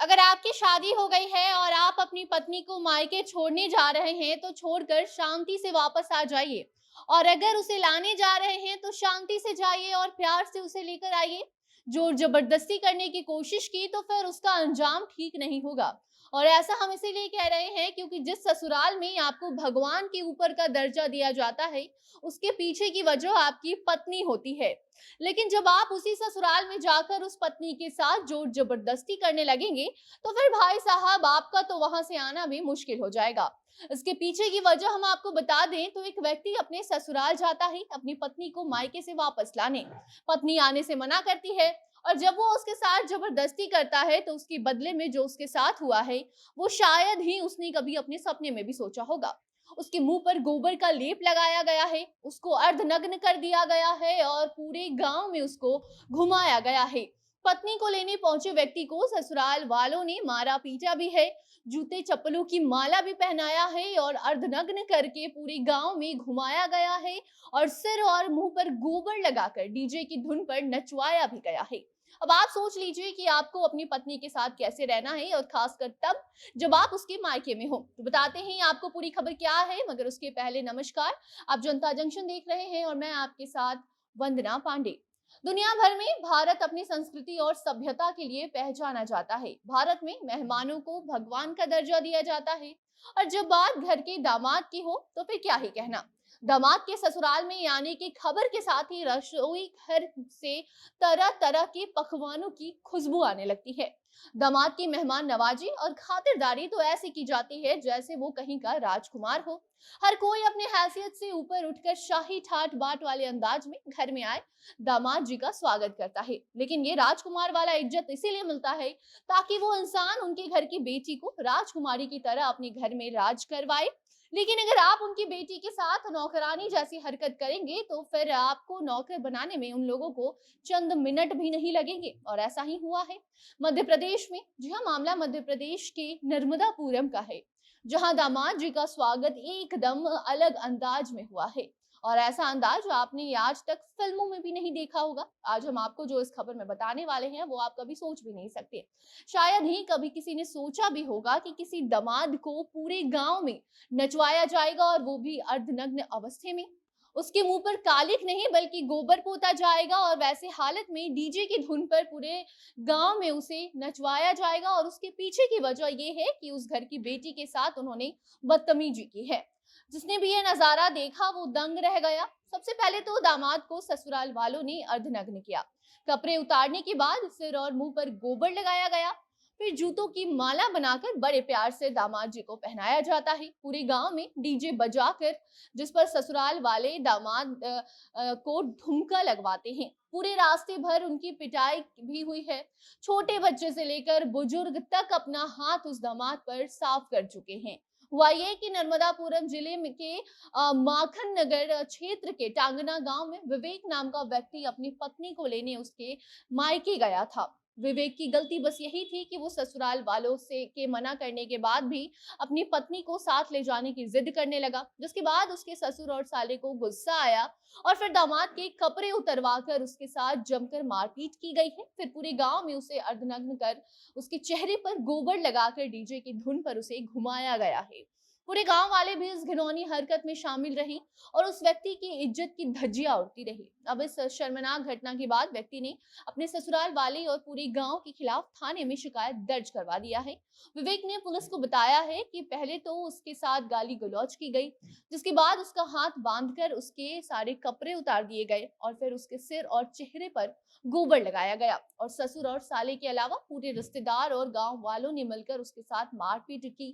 अगर आपकी शादी हो गई है और आप अपनी पत्नी को मायके छोड़ने जा रहे हैं तो छोड़कर शांति से वापस आ जाइए। और अगर उसे लाने जा रहे हैं तो शांति से जाइए और प्यार से उसे लेकर आइए। जोर जबरदस्ती करने की कोशिश की तो फिर उसका अंजाम ठीक नहीं होगा। और ऐसा हम इसीलिए कह रहे हैं क्योंकि जिस ससुराल में आपको भगवान के ऊपर का दर्जा दिया जाता है, उसके पीछे की वजह आपकी पत्नी होती है। लेकिन जब आप उसी ससुराल में जाकर उस पत्नी के साथ जोर जबरदस्ती करने लगेंगे, तो फिर भाई साहब आपका तो वहां से आना भी मुश्किल हो जाएगा। इसके पीछे की वजह हम आपको बता दें तो एक व्यक्ति अपने ससुराल जाता है अपनी पत्नी को मायके से वापस लाने। पत्नी आने से मना करती है और जब वो उसके साथ जबरदस्ती करता है तो उसके बदले में जो उसके साथ हुआ है, वो शायद ही उसने कभी अपने सपने में भी सोचा होगा। उसके मुंह पर गोबर का लेप लगाया गया है, उसको अर्धनग्न कर दिया गया है और पूरे गांव में उसको घुमाया गया है। पत्नी को लेने पहुंचे व्यक्ति को ससुराल वालों ने मारा पीटा भी है, जूते चप्पलों की माला भी पहनाया है और अर्धनग्न करके पूरे गांव में घुमाया गया है और सिर और मुंह पर गोबर लगाकर डीजे की धुन पर नचवाया भी गया है। अब आप सोच लीजिए कि आपको अपनी पत्नी के साथ कैसे रहना है और खासकर तब जब आप उसके मायके में हो। तो बताते हैं आपको पूरी खबर क्या है, मगर उसके पहले नमस्कार। आप जनता जंक्शन देख रहे हैं और मैं आपके साथ वंदना पांडे। दुनिया भर में भारत अपनी संस्कृति और सभ्यता के लिए पहचाना जाता है। भारत में मेहमानों को भगवान का दर्जा दिया जाता है और जब बात घर के दामाद की हो तो फिर क्या ही कहना। दामाद के ससुराल में आने की खबर के साथ ही रसोई घर से तरह तरह के पकवानों की खुशबू आने लगती है। दामाद की मेहमान नवाजी और खातिरदारी तो ऐसे की जाती है जैसे वो कहीं का राजकुमार हो। हर कोई अपने हैसियत से ऊपर उठकर शाही ठाट बाट वाले अंदाज में घर में आए दामाद जी का स्वागत करता है। लेकिन ये राजकुमार वाला इज्जत इसीलिए मिलता है ताकि वो इंसान उनके घर की बेटी को राजकुमारी की तरह अपने घर में राज करवाए। लेकिन अगर आप उनकी बेटी के साथ नौकरानी जैसी हरकत करेंगे तो फिर आपको नौकर बनाने में उन लोगों को चंद मिनट भी नहीं लगेंगे। और ऐसा ही हुआ है मध्य प्रदेश में। जी हाँ, मामला मध्य प्रदेश के नर्मदापुरम का है, जहां दामाद जी का स्वागत एकदम अलग अंदाज में हुआ है। और ऐसा अंदाज आपने आज तक फिल्मों में भी नहीं देखा होगा। आज हम आपको जो इस खबर में बताने वाले हैं वो आप कभी सोच भी नहीं सकते। शायद ही कभी किसी ने सोचा भी होगा कि किसी दामाद को पूरे गांव में नचवाया जाएगा और वो भी अर्धनग्न अवस्थे में। उसके मुंह पर कालिक नहीं बल्कि गोबर पोता जाएगा और वैसे हालत में डीजे की धुन पर पूरे गांव में उसे नचवाया जाएगा। और उसके पीछे की वजह ये है कि उस घर की बेटी के साथ उन्होंने बदतमीजी की है। जिसने भी ये नजारा देखा वो दंग रह गया। सबसे पहले तो दामाद को ससुराल वालों ने अर्धनग्न किया। कपड़े उतारने के बाद सिर और मुंह पर गोबर लगाया गया। फिर जूतों की माला बनाकर बड़े प्यार से दामाद जी को पहनाया जाता है। पूरे गांव में डीजे बजाकर जिस पर ससुराल वाले दामाद को ठुमका लगवाते हैं। पूरे रास्ते भर उनकी पिटाई भी हुई है। छोटे बच्चे से लेकर बुजुर्ग तक अपना हाथ उस दामाद पर साफ कर चुके हैं। हुआ ये कि नर्मदापुरम जिले में के माखन नगर क्षेत्र के टांगना गांव में विवेक नाम का व्यक्ति अपनी पत्नी को लेने उसके मायके गया था। विवेक की गलती बस यही थी कि वो ससुराल वालों से के मना करने के बाद भी अपनी पत्नी को साथ ले जाने की जिद करने लगा, जिसके बाद उसके ससुर और साले को गुस्सा आया और फिर दामाद के कपड़े उतरवाकर उसके साथ जमकर मारपीट की गई है। फिर पूरे गांव में उसे अर्धनग्न कर उसके चेहरे पर गोबर लगाकर डीजे की धुन पर उसे घुमाया गया है। पूरे गांव वाले भी इस घिनौनी हरकत में शामिल रहे और उस व्यक्ति की इज्जत की धज्जियां उड़ती रही। अब इस शर्मनाक घटना के बाद व्यक्ति ने अपने ससुराल वाले और पूरे गांव के खिलाफ थाने में शिकायत दर्ज करवा दिया है। विवेक ने पुलिस को बताया है कि पहले तो उसके साथ गाली गलौज की गई, जिसके बाद उसका हाथ बांधकर उसके सारे कपड़े उतार दिए गए और फिर उसके सिर और चेहरे पर गोबर लगाया गया। और ससुर और साले के अलावा पूरे रिश्तेदार और गांव वालों ने मिलकर उसके साथ मारपीट की।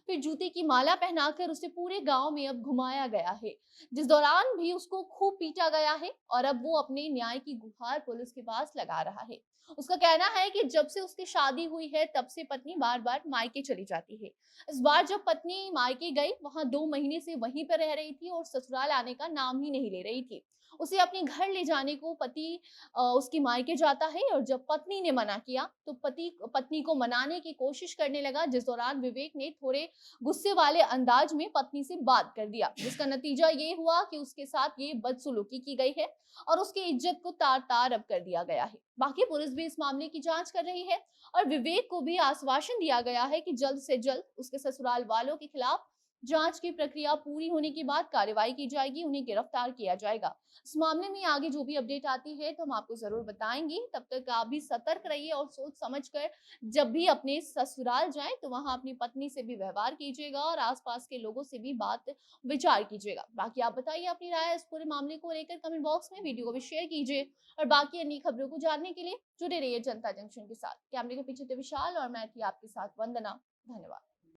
फिर जूते की माला पहनाकर उसे पूरे गांव में अब घुमाया गया है, जिस दौरान भी उसको खूब पीटा गया है और अब वो अपने न्याय की गुहार पुलिस के पास लगा रहा है। उसका कहना है कि जब से उसकी शादी हुई है तब से पत्नी बार बार मायके चली जाती है। इस बार जब पत्नी मायके गई वहां 2 महीने से वहीं पर रह रही थी और ससुराल आने का नाम ही नहीं ले रही थी। उसे अपने घर ले जाने को पति उसकी मायके जाता है और जब पत्नी ने मना किया तो पति पत्नी को मनाने की कोशिश करने लगा, जिस दौरान विवेक ने थोड़े गुस्से वाले अंदाज में पत्नी से बात कर दिया, जिसका नतीजा ये हुआ कि उसके साथ ये बदसलूकी की गई है और उसकी इज्जत को तार-तार अब कर दिया गया है। बाकी पुलिस भी इस मामले की जांच कर रही है और विवेक को भी आश्वासन दिया गया है कि जल्द से जल्द उसके ससुराल वालों के खिलाफ जांच की प्रक्रिया पूरी होने के बाद कार्रवाई की जाएगी, उन्हें गिरफ्तार किया जाएगा। इस मामले में आगे जो भी अपडेट आती है तो हम आपको जरूर बताएंगे। तब तक आप भी सतर्क रहिए और सोच समझकर जब भी अपने ससुराल जाएं तो वहां अपनी पत्नी से भी व्यवहार कीजिएगा और आसपास के लोगों से भी बात विचार कीजिएगा। बाकी आप बताइए अपनी राय इस पूरे मामले को लेकर कमेंट बॉक्स में, वीडियो को भी शेयर कीजिए और बाकी अन्य खबरों को जानने के लिए जुड़े रहिए जनता जंक्शन के साथ। कैमरे के पीछे थे विशाल और मैं थी आपके साथ वंदना। धन्यवाद।